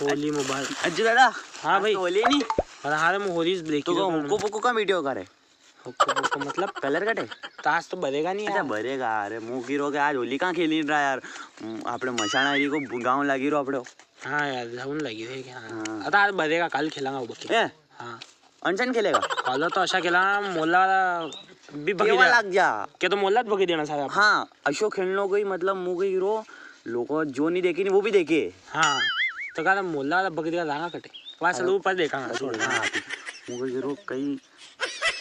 होली मुबारक। अज्जू दादा हाँ भाई होली नहीं अरे हाँ मैं होली ब्रेक तो हुक्को पुक्को का वीडियो करे मतलब कलर कटे ताश तो भरेगा नहीं अच्छा यार। भरेगा अरे मुँह गिरो के आज होली कहाँ खेली रहा यार આપણે મસાણા को गाँव लागी रो આપણે हाँ यार जाऊन लगी थे हाँ हाँ। आता आज भरेगा कल खेलांगा वो बकी ए हाँ अनशन खेलेगा कल तो अशा केला मोला भी बकी केव्हा द्या लाग जा के तो मोलाच बकी देना सारा हाँ अशो खेलनो कोई मतलब मुँह के गिरो लोग जो नहीं देखे नहीं वो भी देखे हाँ तो कहा मोला बकी देगा लांगा कटे वहाँ से पर देखा छोड़ हाँ मुँह के गिरो कई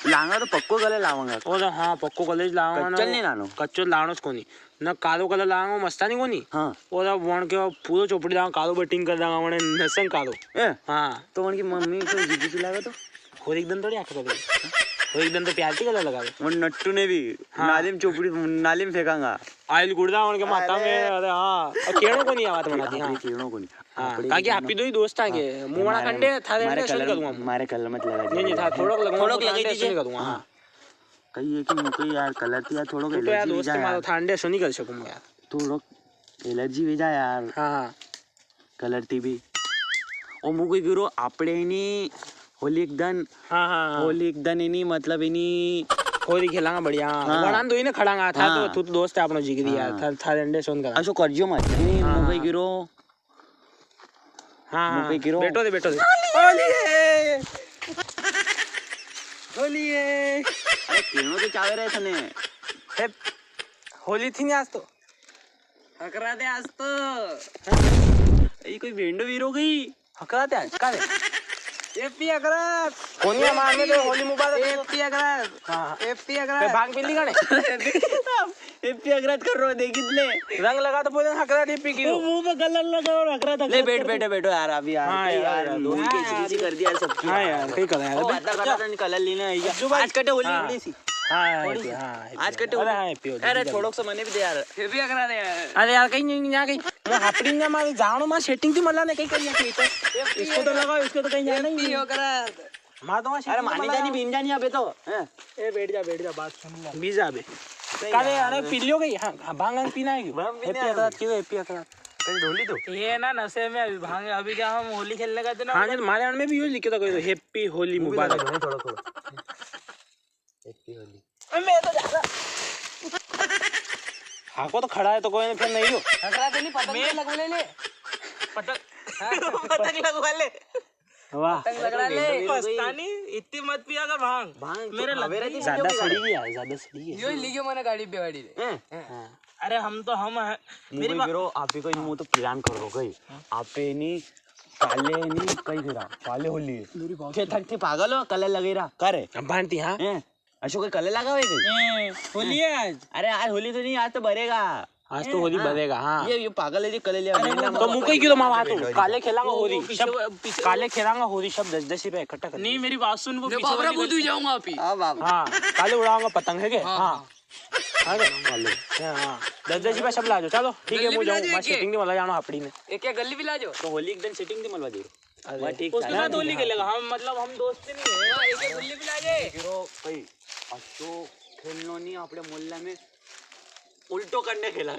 लांगा तो पक्को गले लावांगा ओ तो हाँ पक्को कॉलेज लावा कच्चल नहीं लानो कच्चो लाणोच कोनी न कालो कलर लावा मस्तानी कोनी हाँ ओ तो वण के पूरो चोपड़ी लावा कालो बटिंग कर दांगा वणे नसंग कालो ए हाँ तो उनकी मम्मी को जीजी चिल्लाएगा तो और एक दिन थोड़ी आंखें कर और एक दिन तो प्यार की कलर लगा दे वो नट्टू ने भी नाली में चोपड़ी नाली में फेंकांगा आयल गुड़दा वण के माता में अरे हाँ और केणो कोनी आवाज बनाती हाँ केड़ों को नहीं हाँ काकी हैप्पी दो ही दोस्त हैं के मुंह वाला कंडे था हमारे शुरू कर दूंगा हमारे कलर मत लगा नहीं नहीं था थोड़ा लगूंगा थोड़ा लगे दीजिए कर दूंगा हाँ कहीं है कि मुझे यार कलर थी यार थोड़ा तो यार दोस्त मारो था अंडे सुनी कर सकूं मैं यार थोड़ा एलर्जी भेजा यार हाँ कलर थी भी और मुझे गिरो आपड़े नहीं होली एक दिन हाँ हाँ होली एक दिन नहीं मतलब इन्हीं होली खेलांगा बढ़िया वणान दो ही ने खड़ांगा था तो तू तो दोस्त है अपनो जिगरी यार था अंडे सुन कर अशो करजो मत नहीं मुझे गिरो हाँ मुझे गिरो बैठो दे होली होली अरे केनो तो चावे रहे थने हे होली थी नहीं आज तो हकरा दे आज तो ये कोई वेंडो वीरो गई हकरा दे आज का दे एपी अकरा कोनिया मार में तो होली मुबारक एपी अकरा हां एपी अकरा भांग पिली गाने एपी अगरात कर रो देखित ले रंग लगा तो बोले हकरा एपी की मुंह पे कलर लगा और हकरा था ले बैठो यार अभी यार हां यार दोनों की चीज कर दिया सब हां यार कहीं कर यार बता कलर कलर लेना है आज कटे होली थोड़ी सी हां आज कटे होली हां एपी अरे थोड़ो सा मने भी दे यार एपी अगरा दे यार अरे यार कहीं नहीं ना कहीं मैं हापड़ी ना मारे जानो मां सेटिंग थी मला ने कहीं कहीं तो इसको तो लगाओ इसको तो कहीं जाना ही नहीं अकरा मार दूंगा अरे मानी जानी बीन जानी अबे तो ए बैठ जा बात सुन ले बीजा बे काले अरे पिलियो गई हां भांग पीना है एपी अकरात क्यों एपी अकरात कहीं ढोली तो ये ना नशे में अभी भांग अभी क्या हम होली खेलने गए थे ना हाँ जी हमारे में भी यूज लिखे था कोई हैप्पी होली मुबारक थोड़ा हैप्पी होली मैं तो जा रहा हाको तो खड़ा है तो कोई नहीं फिर नहीं हो हकरा तो नहीं पतंग लगवा ले पतंग लगवा ले वाह पतंग लगवा ले पस्तानी इतनी मत पिया कर भांग मेरे लगे रहती ज्यादा सड़ी गया ज्यादा सड़ी गया यो लिखो मैंने गाड़ी पे गाड़ी रे अरे हम तो हम मेरी गिरो आप ही को मुंह तो प्लान करो गई आप नहीं काले नहीं कई गिरा काले होली मेरी बात के थक पागल हो कलर लगे रहा करे अब भांति हां अशोक कलर लगा हुए गई होली है आज अरे आज होली तो नहीं आज तो भरेगा आज तो होली भरेगा हाँ ये पागल है कलर लिया तो मुझे क्यों मां बात काले खेलांगा होली सब काले खेलांगा होली सब 10-10 रुपए इकट्ठा कर नहीं मेरी बात सुन वो पीछे बाबरा बुद्धू जाऊंगा अभी हां काले उड़ाऊंगा पतंग है के हां अरे काले हां 10-10 रुपए सब ला दो चलो ठीक है मुझे जाऊं मैं सेटिंग नहीं वाला जाना अपड़ी में एक क्या गली भी ला जाओ तो होली एक दिन सेटिंग नहीं मलवा दे अरे ठीक उसके बाद होली खेलेगा हम मतलब हम दोस्त नहीं है एक एक गली भी ला जाए गिरो भाई अशोक खेलनो नहीं अपने मोहल्ले में उल्टो करने खेला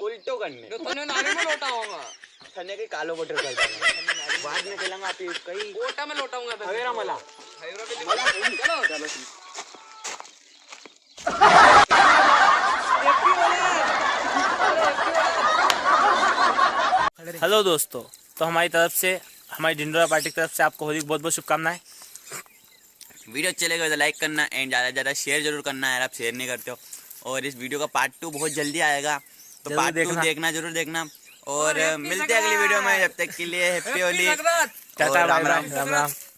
उल्टो करने तो तने नारे में लौटाऊंगा थने के कालो बटर कर देंगे बाद में खेलेंगे आप कई कोटा में लौटाऊंगा हवेरा मला हवेरा पे चलो चलो हेलो दोस्तों तो हमारी तरफ से हमारी डिंडोरा पार्टी की तरफ से आपको होली की बहुत बहुत शुभकामनाएं। वीडियो अच्छे लगे तो लाइक करना एंड ज़्यादा से ज़्यादा शेयर जरूर करना है यार आप शेयर नहीं करते हो और इस वीडियो का पार्ट 2 बहुत जल्दी आएगा तो पार्ट 2 देखना जरूर देखना और मिलते हैं अगली वीडियो में जब तक के लिए happy Holi tata bye bye Ram Ram.